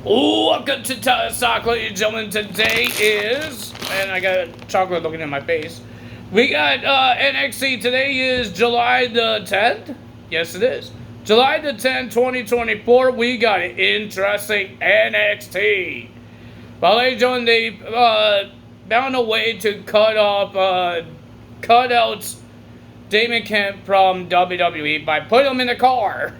Welcome to Talk, ladies and gentlemen. Today is, and I got chocolate looking in my face. We got NXT. Today is July the 10th. Yes, it is. July the 10th, 2024. We got an interesting NXT. Well, ladies and gentlemen, they found a way to cut out Damon Kemp from WWE by putting him in the car.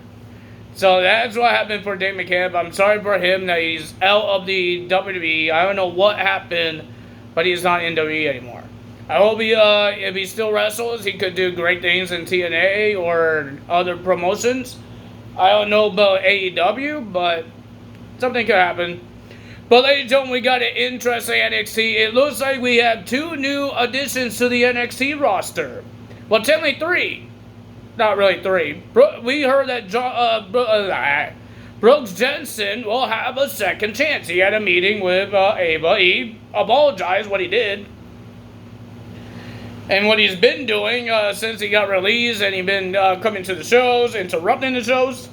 So that's what happened for Damon Kemp. I'm sorry for him that he's out of the WWE. I don't know what happened, but he's not in WWE anymore. I hope if he still wrestles, he could do great things in TNA or other promotions. I don't know about AEW, but something could happen. But ladies and gentlemen, we got an interesting NXT. It looks like we have 2 new additions to the NXT roster. Well, technically 3. Not really 3. We heard that Brooks Jensen will have a second chance. He had a meeting with Ava. He apologized what he did. And what he's been doing since he got released, and he's been coming to the shows, interrupting the shows,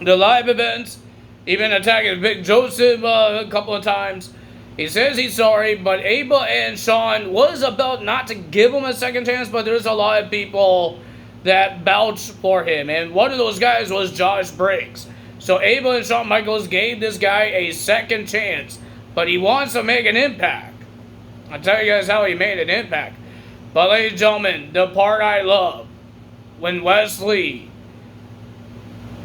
the live events. He's been attacking Big Joseph a couple of times. He says he's sorry, but Ava and Sean was about not to give him a second chance, but there's a lot of people that vouched for him, and one of those guys was Josh Briggs. So Ava and Shawn Michaels gave this guy a second chance, but he wants to make an impact. I'll tell you guys how he made an impact. But ladies and gentlemen, the part I love, when Wesley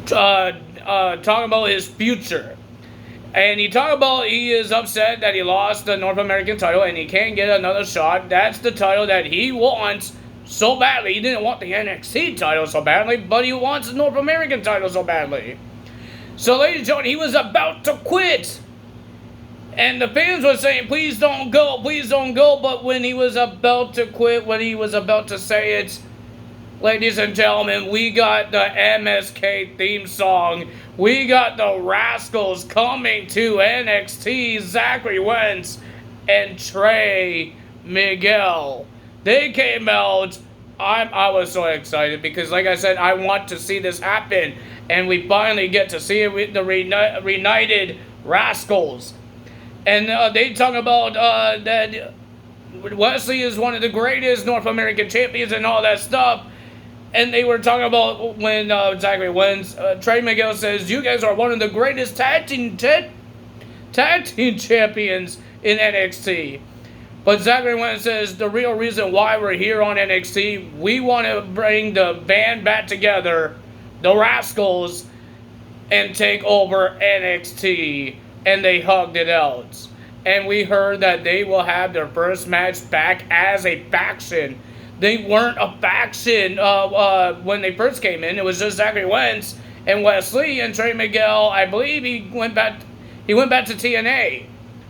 talking about his future, and he talked about he is upset that he lost the North American title and he can't get another shot. That's the title that he wants so badly. He didn't want the NXT title so badly, but he wants the North American title so badly. So, ladies and gentlemen, he was about to quit. And the fans were saying, please don't go, please don't go. But when he was about to quit, when he was about to say it, ladies and gentlemen, we got the MSK theme song. We got the Rascalz coming to NXT. Zachary Wentz and Trey Miguel. They came out. I was so excited because, like I said, I want to see this happen. And we finally get to see it with the Reunited Rascalz. And they talk about that Wesley is one of the greatest North American champions and all that stuff. And they were talking about when Zachary Wentz, Trey Miguel says, you guys are one of the greatest tag team champions in NXT. But Zachary Wentz says the real reason why we're here on NXT, we want to bring the band back together, the Rascalz, and take over NXT. And they hugged it out. And we heard that they will have their first match back as a faction. They weren't a faction when they first came in. It was just Zachary Wentz and Wesley and Trey Miguel. I believe he went back to TNA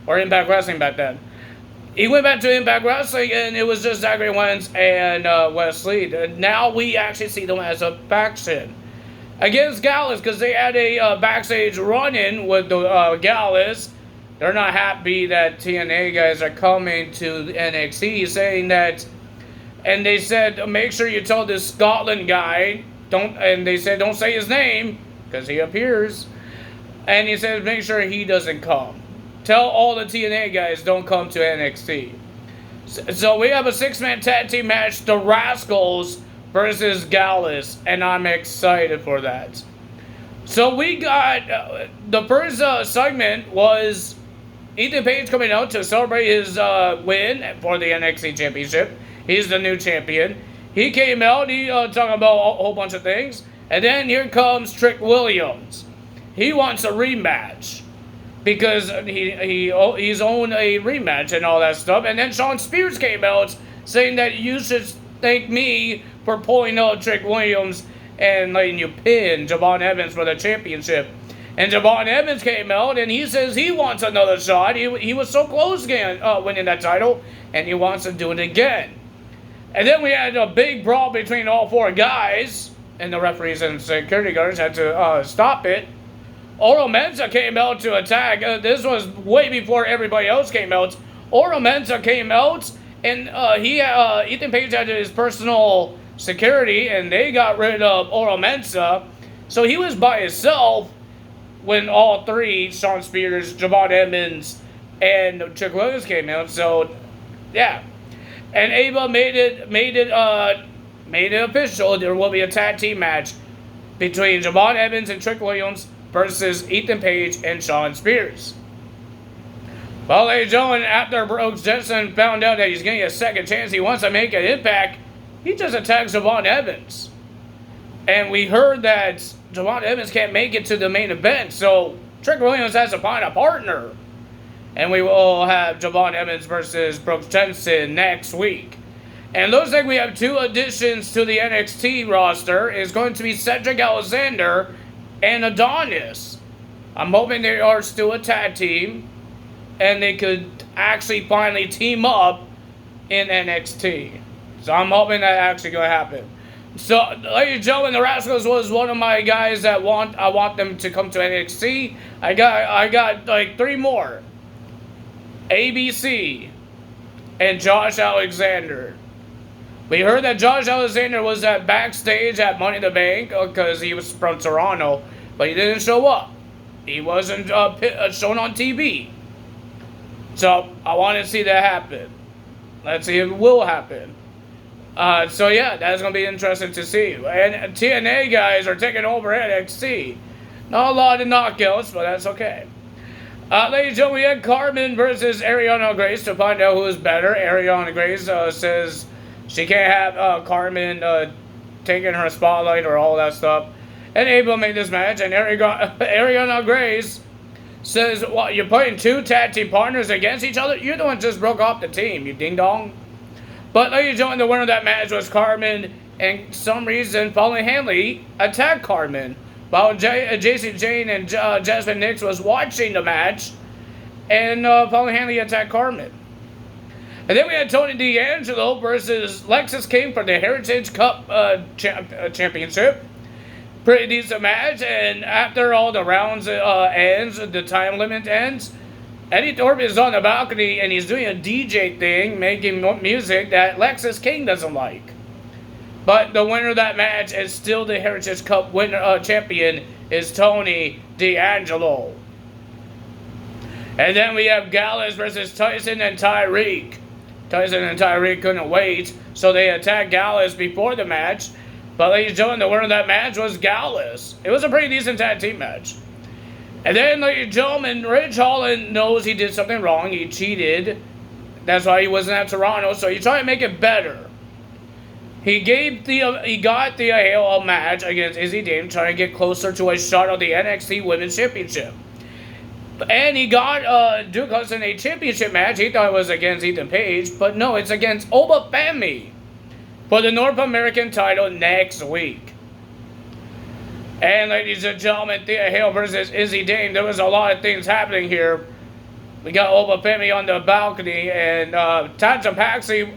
or Impact Wrestling back then. He went back to Impact Wrestling, and it was just Zachary Wentz and Wesley. Now we actually see them as a faction against Gallus, because they had a backstage run-in with the Gallus. They're not happy that TNA guys are coming to NXT, saying that, and they said, make sure you tell this Scotland guy, and they said, don't say his name, because he appears, and he said, make sure he doesn't come. Tell all the TNA guys don't come to NXT. So we have a 6-man tag team match, the Rascalz versus Gallus, and I'm excited for that. So we got, the first segment was Ethan Page coming out to celebrate his win for the NXT Championship. He's the new champion. He came out, he talking about a whole bunch of things, and then here comes Trick Williams. He wants a rematch, because he's owned a rematch and all that stuff. And then Shawn Spears came out saying that you should thank me for pulling out Trick Williams and letting you pin Javon Evans for the championship. And Javon Evans came out and he says he wants another shot. He was so close again winning that title, and he wants to do it again. And then we had a big brawl between all 4 guys, and the referees and security guards had to stop it. Oro Mensah came out to attack. This was way before everybody else came out. Oro Mensah came out, and Ethan Page had his personal security, and they got rid of Oro Mensah. So he was by himself, when all three, Shawn Spears, Javon Edmonds, and Trick Williams came out. So, yeah. And Ava made it official. There will be a tag team match between Javon Edmonds and Trick Williams versus Ethan Page and Shawn Spears. Well, ladies and gentlemen, after Brooks Jensen found out that he's getting a second chance, he wants to make an impact, he just attacked Javon Evans. And we heard that Javon Evans can't make it to the main event, so Trick Williams has to find a partner. And we will have Javon Evans versus Brooks Jensen next week. And looks like we have two additions to the NXT roster. It's going to be Cedric Alexander and Adonis. I'm hoping they are still a tag team, and they could actually finally team up in NXT. So I'm hoping that actually going to happen. So, ladies and gentlemen, the Rascalz was one of my guys that I want them to come to NXT. I got like three more. ABC and Josh Alexander. We heard that Josh Alexander was at backstage at Money in the Bank because he was from Toronto, but he didn't show up. He wasn't shown on TV. So, I want to see that happen. Let's see if it will happen. So, yeah, that's going to be interesting to see. And TNA guys are taking over NXT. Not a lot of knockouts, but that's okay. Ladies and gentlemen, we had Carmen versus Ariana Grace to find out who is better. Ariana Grace says she can't have Carmen taking her spotlight or all that stuff. And Abel made this match, and Ariana Grace says, "What, you're putting two tag team partners against each other? You're the one who just broke off the team, you ding-dong." But ladies and gentlemen, the winner of that match was Carmen, and some reason, Pauline Hanley attacked Carmen, while Jason Jane and Jasmine Nix was watching the match, and Pauline Hanley attacked Carmen. And then we had Tony D'Angelo versus Lexis King for the Heritage Cup Championship. Pretty decent match, and after all the rounds ends, the time limit ends, Eddie Thorpe is on the balcony and he's doing a DJ thing, making music that Lexis King doesn't like. But the winner of that match is still the Heritage Cup champion is Tony D'Angelo. And then we have Gallus versus Tyson and Tyreek. Tyson and Tyreek couldn't wait, so they attacked Gallus before the match. But ladies and gentlemen, the winner of that match was Gallus. It was a pretty decent tag team match. And then, ladies and gentlemen, Ridge Holland knows he did something wrong. He cheated. That's why he wasn't at Toronto, so he tried to make it better. He got Thea Hale a match against Izzy Dame, trying to get closer to a shot of the NXT Women's Championship. And he got Duke Hudson a championship match. He thought it was against Ethan Page, but no, it's against Oba Femi for the North American title next week. And ladies and gentlemen, Thea Hale versus Izzy Dame. There was a lot of things happening here. We got Oba Femi on the balcony, and Tanja Paxi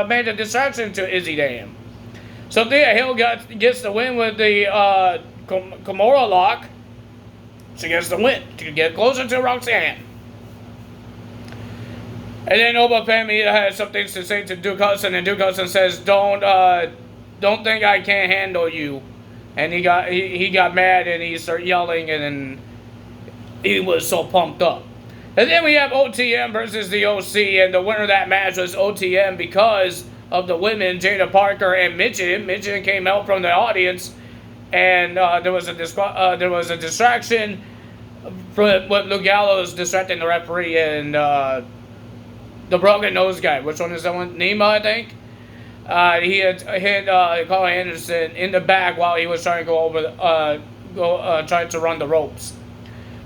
made a distraction to Izzy Dame. So Thea Hale gets the win with the Kimura lock. She gets the win to get closer to Roxanne. And then Oba Femi has some things to say to Duke Hudson, and Duke Hudson says, "Don't think I can't handle you." And he got mad and he started yelling, and then he was so pumped up. And then we have OTM versus the OC, and the winner of that match was OTM because of the women, Jada Parker and Midget. Midget came out from the audience, and there was a distraction from what Luke Gallows distracting the referee and the broken nose guy. Which one is that one? Nima, I think. He had hit Carl Anderson in the back while he was trying to go over, trying to run the ropes.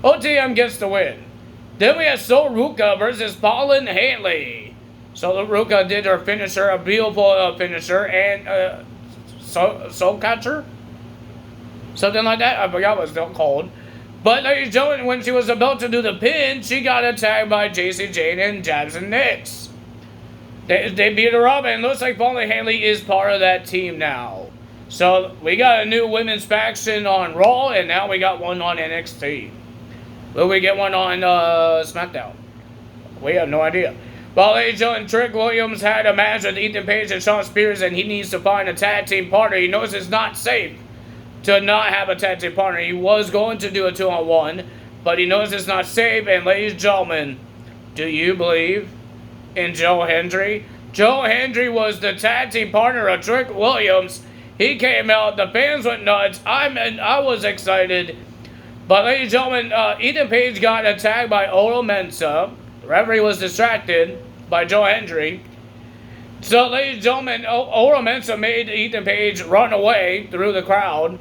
OTM gets the win. Then we have Sol Ruka versus Pauline Hanley. Sol Ruka did her finisher, a beautiful finisher, and soul catcher, something like that. I forgot what it's called. But ladies and gentlemen, when she was about to do the pin, she got attacked by Jacy Jayne and Jasmine Nix. They beat her up, and it looks like Pauline Hanley is part of that team now. So we got a new women's faction on Raw, and now we got one on NXT. Will we get one on SmackDown? We have no idea. Well, ladies and gentlemen, Trick Williams had a match with Ethan Page and Shawn Spears, and he needs to find a tag team partner. He knows it's not safe to not have a tag team partner. He was going to do a 2-on-1, but he knows it's not safe. And ladies and gentlemen, do you believe in Joe Hendry? Joe Hendry was the tag team partner of Trick Williams. He came out, the fans went nuts. I was excited. But ladies and gentlemen, Ethan Page got attacked by Oro Mensah. The referee was distracted by Joe Hendry. So ladies and gentlemen, Oro Mensah made Ethan Page run away through the crowd.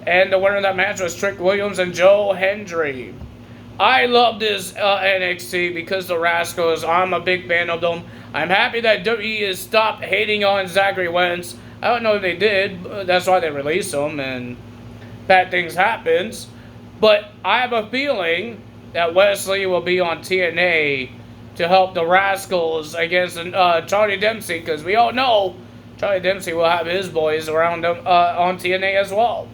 And the winner of that match was Trick Williams and Joe Hendry. I love this NXT because the Rascalz. I'm a big fan of them. I'm happy that WWE has stopped hating on Zachary Wentz. I don't know if they did. That's why they released him, and bad things happens. But I have a feeling that Wesley will be on TNA to help the Rascalz against Charlie Dempsey, because we all know Charlie Dempsey will have his boys around him on TNA as well.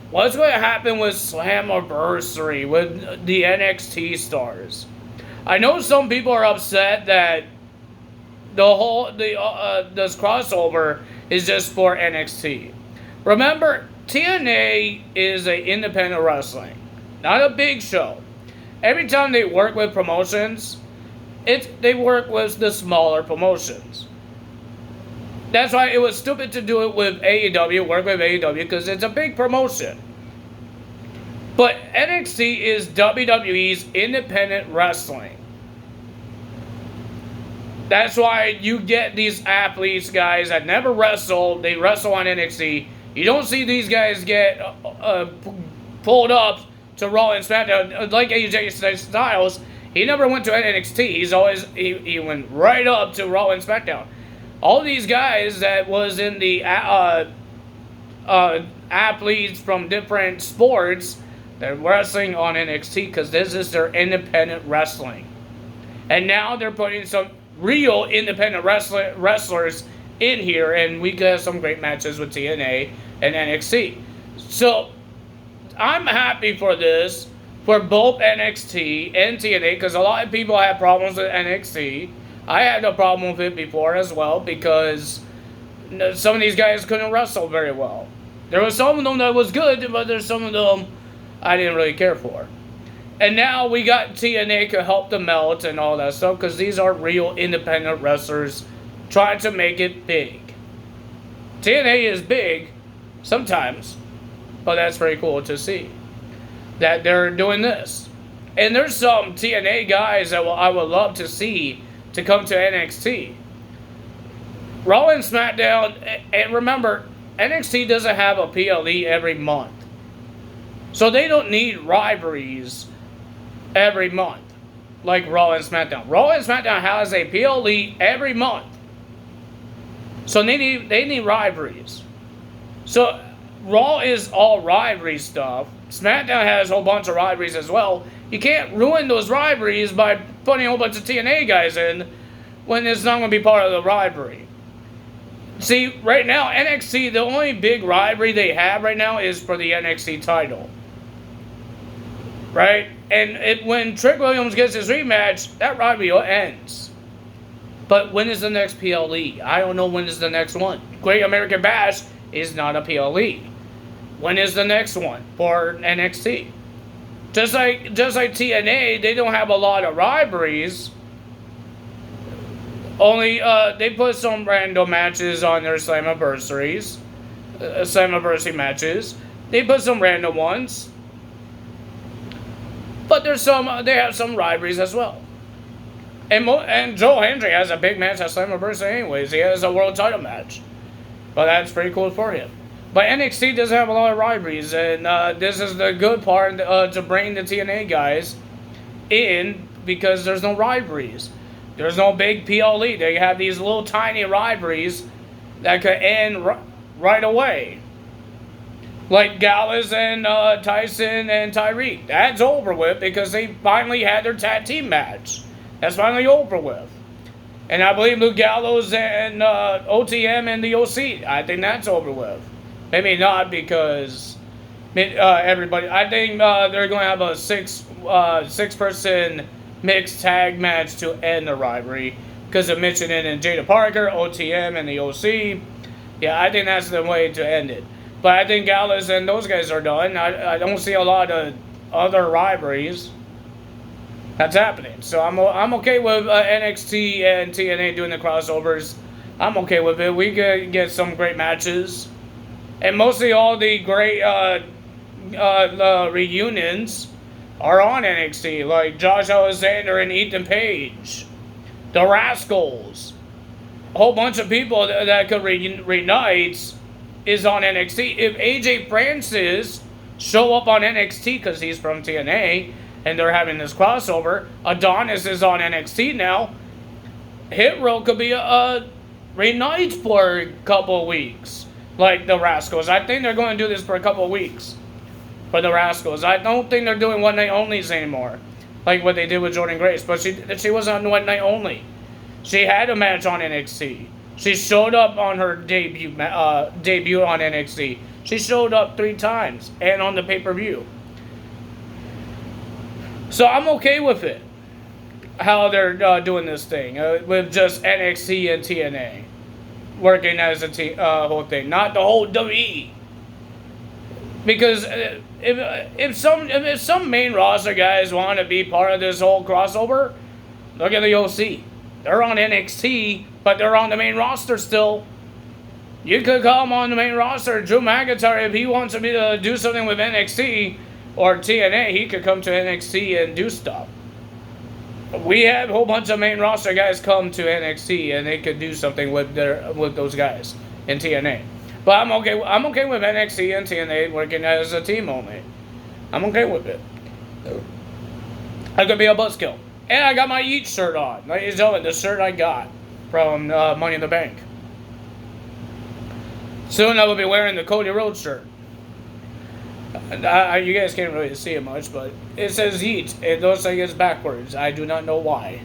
What's going to happen with Slammiversary, with the NXT stars? I know some people are upset that this crossover is just for NXT. Remember, TNA is an independent wrestling, not a big show. Every time they work with promotions, they work with the smaller promotions. That's why it was stupid to do it with AEW, work with AEW, because it's a big promotion. But NXT is WWE's independent wrestling. That's why you get these athletes, guys, that never wrestle. They wrestle on NXT. You don't see these guys get pulled up to Raw and SmackDown. Like AJ Styles, he never went to NXT. He went right up to Raw and SmackDown. All these guys that was in the athletes from different sports, they're wrestling on NXT because this is their independent wrestling. And now they're putting some real independent wrestlers in here, and we got some great matches with TNA and NXT. So I'm happy for this, for both NXT and TNA, because a lot of people have problems with NXT. I had a problem with it before as well, because some of these guys couldn't wrestle very well. There was some of them that was good, but there's some of them I didn't really care for. And now we got TNA to help them out and all that stuff, because these are real independent wrestlers trying to make it big. TNA is big sometimes, but that's very cool to see that they're doing this. And there's some TNA guys that I would love to see to come to NXT. Raw and SmackDown, and remember, NXT doesn't have a PLE every month. So they don't need rivalries every month like Raw and SmackDown. Raw and SmackDown has a PLE every month. So they need rivalries. So Raw is all rivalry stuff. SmackDown has a whole bunch of rivalries as well. You can't ruin those rivalries by putting a whole bunch of TNA guys in when it's not going to be part of the rivalry. See, right now, NXT, the only big rivalry they have right now is for the NXT title. Right? And when Trick Williams gets his rematch, that rivalry ends. But when is the next PLE? I don't know when is the next one. Great American Bash is not a PLE. When is the next one for NXT? Just like TNA, they don't have a lot of rivalries. Only they put some random matches on their Slammiversaries, Slammiversary matches. They put some random ones, but there's some. They have some rivalries as well. And Joe Hendry has a big match at Slammiversary anyways. He has a world title match, but that's pretty cool for him. But NXT doesn't have a lot of rivalries, and this is the good part to bring the TNA guys in, because there's no rivalries. There's no big PLE. They have these little tiny rivalries that could end right away. Like Gallus and Tyson and Tyreek. That's over with because they finally had their tag team match. That's finally over with. And I believe Luke Gallows and OTM and the OC, I think that's over with. Maybe not, because everybody, I think they're going to have a six-person mixed tag match to end the rivalry, because of Mitchell and Jada Parker, OTM, and the OC. Yeah, I think that's the way to end it. But I think Gallus and those guys are done. I don't see a lot of other rivalries that's happening. So I'm okay with NXT and TNA doing the crossovers. I'm okay with it. We could get some great matches. And mostly all the great reunions are on NXT. Like Josh Alexander and Ethan Page. The Rascalz. A whole bunch of people that could reunite is on NXT. If AJ Francis show up on NXT because he's from TNA and they're having this crossover, Adonis is on NXT now. Hit Row could be a reunite for a couple of weeks, like the Rascalz. I think they're going to do this for a couple of weeks for the Rascalz. I don't think they're doing one night onlys anymore, like what they did with Jordan Grace. But she wasn't on one night only. She had a match on NXT. She showed up on her debut on NXT. She showed up 3 times and on the pay-per-view. So I'm okay with it, how they're doing this thing with just NXT and TNA working as a whole thing, not the whole WWE. Because if some main roster guys want to be part of this whole crossover, look at the OC. They're on NXT, but they're on the main roster still. You could call them on the main roster. Drew McIntyre, if he wants to do something with NXT or TNA, he could come to NXT and do stuff. We have a whole bunch of main roster guys come to NXT, and they could do something with those guys in TNA. But I'm okay with NXT and TNA working as a team only. I'm okay with it. I could be a buzzkill. And I got my Eat shirt on. Ladies and gentlemen, the shirt I got from Money in the Bank. Soon I will be wearing the Cody Rhodes shirt. You guys can't really see it much, but it says Eat. It looks like it's backwards. I do not know why.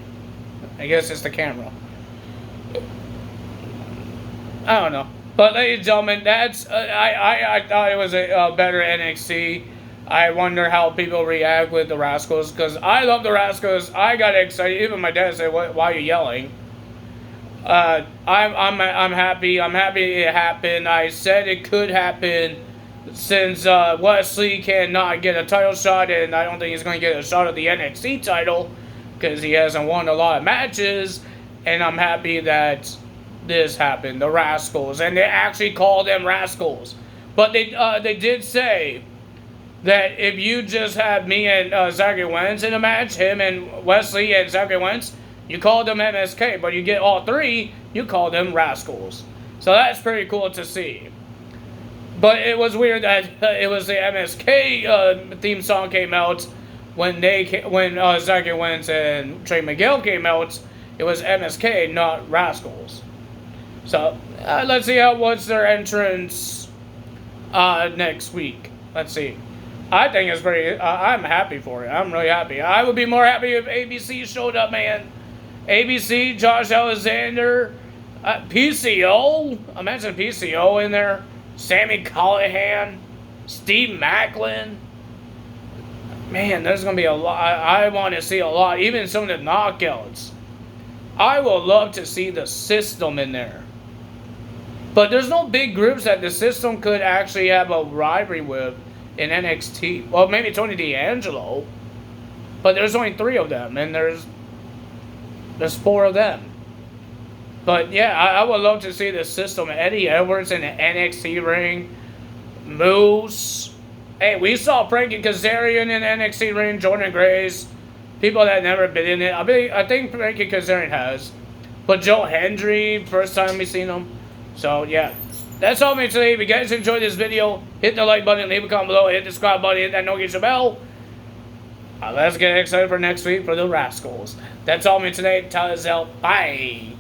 I guess it's the camera. I don't know. But ladies and gentlemen, that's I thought it was a better NXT. I wonder how people react with the Rascalz, because I love the Rascalz. I got excited. Even my dad said, "Why are you yelling?" I'm happy. I'm happy it happened. I said it could happen since Wesley cannot get a title shot, and I don't think he's going to get a shot at the NXT title because he hasn't won a lot of matches. And I'm happy that this happened. The Rascalz, and they actually called them Rascalz, but they did say that if you just have me and Zachary Wentz in a match, him and Wesley and Zachary Wentz, you call them MSK, but you get all 3, you call them Rascalz. So that's pretty cool to see. But it was weird that it was the MSK theme song came out when Zachary Wentz and Trey Miguel came out. It was MSK, not Rascalz. So let's see what's their entrance next week. Let's see. I think it's pretty. I'm happy for it. I'm really happy. I would be more happy if ABC showed up, man. ABC, Josh Alexander, PCO. Imagine PCO in there. Sammy Callahan, Steve Macklin. Man, there's gonna be a lot. I want to see a lot. Even some of the knockouts. I would love to see the System in there. But there's no big groups that the System could actually have a rivalry with in NXT. Well, maybe Tony D'Angelo. But there's only 3 of them, and there's 4 of them. But yeah, I would love to see the System. Eddie Edwards in the NXT ring. Moose. Hey, we saw Frankie Kazarian in the NXT ring. Jordan Grace. People that never been in it. I think Frankie Kazarian has. But Joe Hendry, first time we've seen him. So yeah. That's all me today. If you guys enjoyed this video, hit the like button, leave a comment below, hit the subscribe button, hit that notification bell. Let's get excited for next week for the Rascalz. That's all me today. Tell us out. Bye.